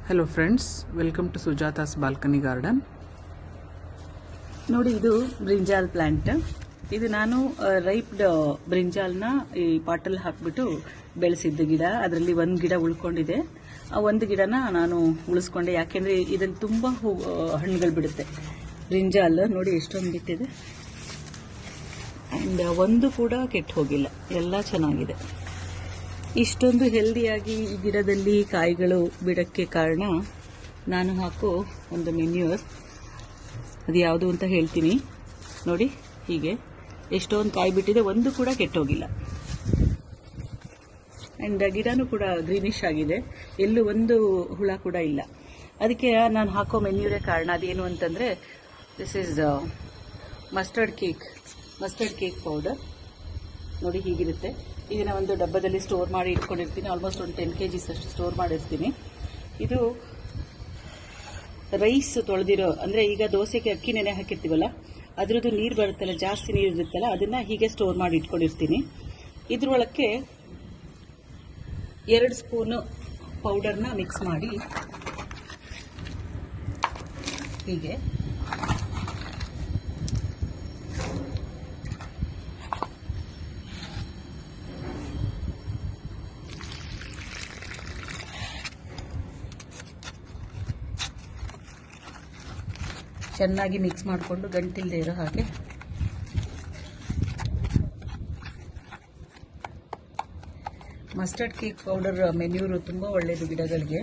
Hello friends, welcome to Sujata's balcony garden. ನೋಡಿ ಇದು brinjal plant. ಇದು ನಾನು ರೈಪ್ಡ್ ಬ್ರಿಂಜಾಲ್ನ ಈ ಪಾಟಲ್ ಹಾಕಿಬಿಟ್ಟು ಬೆಳೆಸಿದ್ದ ಗಿಡ. ಅದರಲ್ಲಿ ಒಂದು ಗಿಡ ಉಳ್ಕೊಂಡಿದೆ. ಆ ಒಂದು ಗಿಡನ ನಾನು ಉಳಿಸ್ಕೊಂಡೆ, ಯಾಕೆಂದ್ರೆ ಇದರಲ್ಲಿ ತುಂಬಾ ಹಣ್ಣುಗಳು ಬಿಡುತ್ತೆ. ಬ್ರಿಂಜಾಲ್ ನೋಡಿ ಎಷ್ಟೊಂದು ಬಿಟ್ಟಿದೆ, ಅಂಡ್ ಒಂದು ಕೂಡ ಕೆಟ್ಟು ಹೋಗಿಲ್ಲ, ಎಲ್ಲ ಚೆನ್ನಾಗಿದೆ. ಇಷ್ಟೊಂದು ಹೆಲ್ದಿಯಾಗಿ ಈ ಗಿಡದಲ್ಲಿ ಕಾಯಿಗಳು ಬಿಡಕ್ಕೆ ಕಾರಣ ನಾನು ಹಾಕೋ ಒಂದು ಮೆನ್ಯೂರ್. ಅದು ಯಾವುದು ಅಂತ ಹೇಳ್ತೀನಿ ನೋಡಿ. ಹೀಗೆ ಎಷ್ಟೊಂದು ಕಾಯಿ ಬಿಟ್ಟಿದೆ, ಒಂದು ಕೂಡ ಕೆಟ್ಟೋಗಿಲ್ಲ. ಆ್ಯಂಡ್ ಗಿಡನೂ ಕೂಡ ಗ್ರೀನಿಶ್ ಆಗಿದೆ, ಎಲ್ಲೂ ಒಂದು ಹುಳ ಕೂಡ ಇಲ್ಲ. ಅದಕ್ಕೆ ನಾನು ಹಾಕೋ ಮೆನ್ಯೂರೇ ಕಾರಣ. ಅದೇನು ಅಂತಂದರೆ this is mustard cake powder. ನೋಡಿ ಹೀಗಿರುತ್ತೆ. ಇದನ್ನ ಒಂದು ಡಬ್ಬದಲ್ಲಿ ಸ್ಟೋರ್ ಮಾಡಿ ಇಟ್ಕೊಂಡಿರ್ತೀನಿ. ಆಲ್ಮೋಸ್ಟ್ ಒಂದು 10 kg ಅಷ್ಟು ಸ್ಟೋರ್ ಮಾಡಿರ್ತೀನಿ. ಇದು ರೈಸ್ ತೊಳೆದಿರೋ, ಅಂದರೆ ಈಗ ದೋಸೆಗೆ ಅಕ್ಕಿ ನೆನೆ ಹಾಕಿರ್ತೀವಲ್ಲ, ಅದ್ರದ್ದು ನೀರು ಬರುತ್ತಲ್ಲ, ಜಾಸ್ತಿ ನೀರು ಇರುತ್ತಲ್ಲ, ಅದನ್ನ ಹೀಗೆ ಸ್ಟೋರ್ ಮಾಡಿ ಇಟ್ಕೊಂಡಿರ್ತೀನಿ. ಇದ್ರೊಳಕ್ಕೆ 2 ಸ್ಪೂನು ಪೌಡರ್ನ ಮಿಕ್ಸ್ ಮಾಡಿ ಹೀಗೆ ಚೆನ್ನಾಗಿ ಮಿಕ್ಸ್ ಮಾಡಿಕೊಂಡು ಗಂಟಿಲ್ಲದೆ ಇರೋ ಹಾಗೆ ಮಸ್ಟರ್ಡ್ ಕೇಕ್ ಪೌಡರ್ ಮೆನ್ಯೂರು ತುಂಬ ಒಳ್ಳೆಯದು. ಗಿಡಗಳಿಗೆ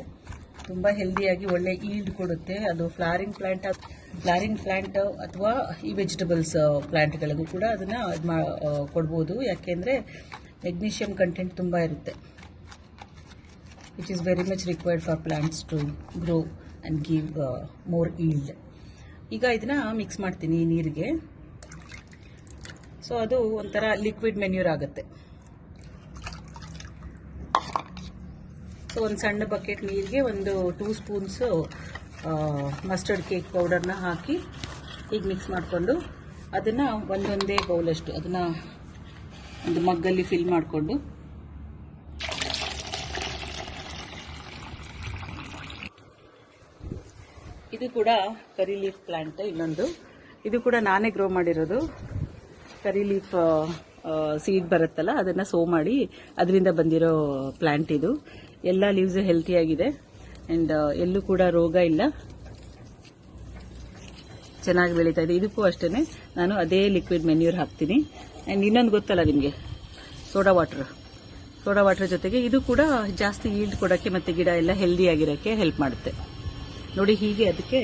ತುಂಬ ಹೆಲ್ದಿಯಾಗಿ ಒಳ್ಳೆ ಈಲ್ಡ್ ಕೊಡುತ್ತೆ. ಅದು ಫ್ಲವರಿಂಗ್ ಪ್ಲಾಂಟ್ ಅಥವಾ ಈ ವೆಜಿಟಬಲ್ಸ್ ಪ್ಲಾಂಟ್ಗಳಿಗೂ ಕೂಡ ಅದನ್ನು ಕೊಡ್ಬೋದು. ಯಾಕೆಂದರೆ ಮೆಗ್ನೀಷಿಯಂ ಕಂಟೆಂಟ್ ತುಂಬ ಇರುತ್ತೆ, which is very much required for plants to grow and give more yield. ಈಗ ಇದನ್ನ ಮಿಕ್ಸ್ ಮಾಡ್ತೀನಿ ಈ ನೀರಿಗೆ. ಸೊ ಅದು ಒಂಥರ ಲಿಕ್ವಿಡ್ ಮೆನ್ಯೂರ್ ಆಗುತ್ತೆ. ಸೊ ಒಂದು ಸಣ್ಣ ಬಕೆಟ್ ನೀರಿಗೆ ಒಂದು 2 ಸ್ಪೂನ್ಸ್ ಮಸ್ಟರ್ಡ್ ಕೇಕ್ ಪೌಡರ್ನ ಹಾಕಿ ಈಗ ಮಿಕ್ಸ್ ಮಾಡಿಕೊಂಡು ಅದನ್ನು ಒಂದೊಂದೇ ಬೌಲಷ್ಟು ಅದನ್ನು ಒಂದು ಮಗ್ಗಲ್ಲಿ ಫಿಲ್ ಮಾಡಿಕೊಂಡು ಇದು ಕೂಡ ಕರಿ ಲೀಫ್ ಪ್ಲಾಂಟ್. ಇನ್ನೊಂದು ಇದು ಕೂಡ ನಾನೇ ಗ್ರೋ ಮಾಡಿರೋದು. ಕರಿ ಲೀಫ್ ಸೀಡ್ ಬರುತ್ತಲ್ಲ, ಅದನ್ನು ಸೋ ಮಾಡಿ ಅದರಿಂದ ಬಂದಿರೋ ಪ್ಲಾಂಟ್ ಇದು. ಎಲ್ಲ ಲೀವ್ಸ್ ಹೆಲ್ತಿಯಾಗಿದೆ ಆ್ಯಂಡ್ ಎಲ್ಲೂ ಕೂಡ ರೋಗ ಇಲ್ಲ, ಚೆನ್ನಾಗಿ ಬೆಳೀತಾ ಇದೆ. ಇದಕ್ಕೂ ಅಷ್ಟೇ ನಾನು ಅದೇ ಲಿಕ್ವಿಡ್ ಮೆನ್ಯೂರ್ ಹಾಕ್ತೀನಿ. ಆ್ಯಂಡ್ ಇನ್ನೊಂದು ಗೊತ್ತಲ್ಲ ನಿಮಗೆ, ಸೋಡಾ ವಾಟರ್ ಜೊತೆಗೆ ಇದು ಕೂಡ ಜಾಸ್ತಿ ಈಲ್ಡ್ ಕೊಡೋಕ್ಕೆ ಮತ್ತು ಗಿಡ ಎಲ್ಲ ಹೆಲ್ದಿಯಾಗಿರೋಕ್ಕೆ ಹೆಲ್ಪ್ ಮಾಡುತ್ತೆ. ನೋಡಿ ಹೀಗೆ ಅದಕ್ಕೆ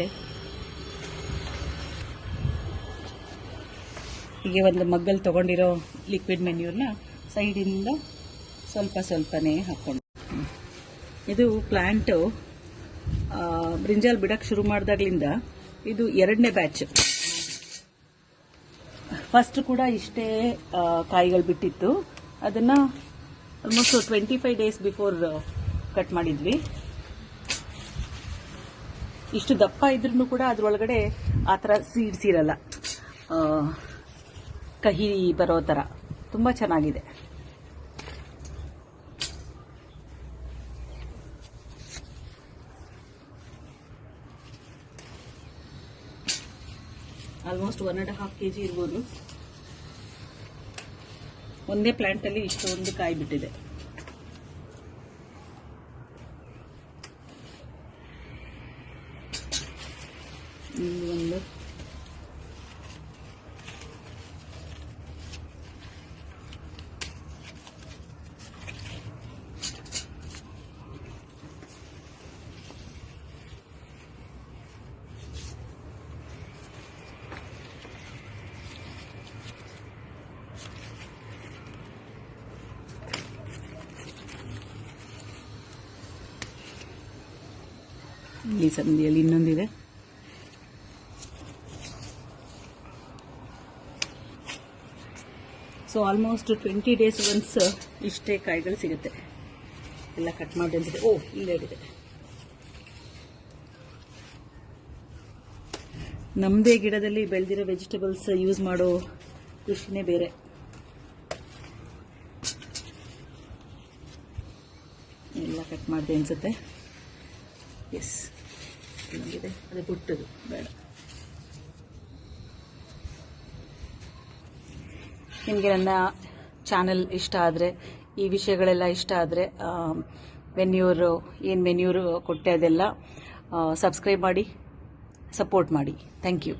ಹೀಗೆ ಒಂದು ಮಗ್ಗಲ್ಲಿ ತಗೊಂಡಿರೋ ಲಿಕ್ವಿಡ್ ಮೆನ್ಯೂರ್ನ ಸೈಡಿಂದ ಸ್ವಲ್ಪನೇ ಹಾಕ್ಕೊಂಡು, ಇದು ಪ್ಲಾಂಟು ಬ್ರಿಂಜಾಲ್ ಬಿಡಕ್ಕೆ ಶುರು ಮಾಡಿದಾಗ್ಲಿಂದ ಇದು 2ನೇ ಬ್ಯಾಚ್. ಫಸ್ಟ್ ಕೂಡ ಇಷ್ಟೇ ಕಾಯಿಗಳು ಬಿಟ್ಟಿತ್ತು. ಅದನ್ನು ಆಲ್ಮೋಸ್ಟ್ 25 ಡೇಸ್ ಬಿಫೋರ್ ಕಟ್ ಮಾಡಿದ್ವಿ. ಇಷ್ಟು ದಪ್ಪ ಇದ್ರೂ ಕೂಡ ಅದ್ರೊಳಗಡೆ ಆ ಥರ ಸೀಡ್ಸ್ ಇರಲ್ಲ, ಕಹಿ ಬರೋ ಥರ ತುಂಬ ಚೆನ್ನಾಗಿದೆ. ಆಲ್ಮೋಸ್ಟ್ 1.5 kg ಇರ್ಬೋದು. ಒಂದೇ ಪ್ಲಾಂಟಲ್ಲಿ ಇಷ್ಟೊಂದು ಕಾಯಿ ಬಿಟ್ಟಿದೆ. ಒಂದು ಇಲ್ಲಿ ಸಂದಿಯಲ್ಲಿ ಇನ್ನೊಂದಿದೆ. ಸೊ ಆಲ್ಮೋಸ್ಟ್ 20 ಡೇಸ್ ಒನ್ಸ್ ಇಷ್ಟೇ ಕಾಯಿಗಳು ಸಿಗುತ್ತೆ. ಎಲ್ಲ ಕಟ್ ಮಾಡಿ ಅನ್ಸುತ್ತೆ. ಇಲ್ಲೇ ಇದೆ. ನಮ್ಮದೇ ಗಿಡದಲ್ಲಿ ಬೆಳೆದಿರೋ ವೆಜಿಟಬಲ್ಸ್ ಯೂಸ್ ಮಾಡೋ ಖುಷಿನೇ ಬೇರೆ. ಎಲ್ಲ ಕಟ್ ಮಾಡಿದೆ ಅನ್ಸುತ್ತೆ. ಎಸ್ ಇದೆ, ಅದೇ ಪುಟ್ಟದು ಬೇಡ. ನಿಮಗೆ ನನ್ನ ಚಾನಲ್ ಇಷ್ಟ ಆದರೆ, ಈ ವಿಷಯಗಳೆಲ್ಲ ಇಷ್ಟ ಆದರೆ, ಏನು ಮೆನ್ಯೂರು ಕೊಟ್ಟೆ ಅದೆಲ್ಲ ಸಬ್ಸ್ಕ್ರೈಬ್ ಮಾಡಿ, ಸಪೋರ್ಟ್ ಮಾಡಿ. Thank you.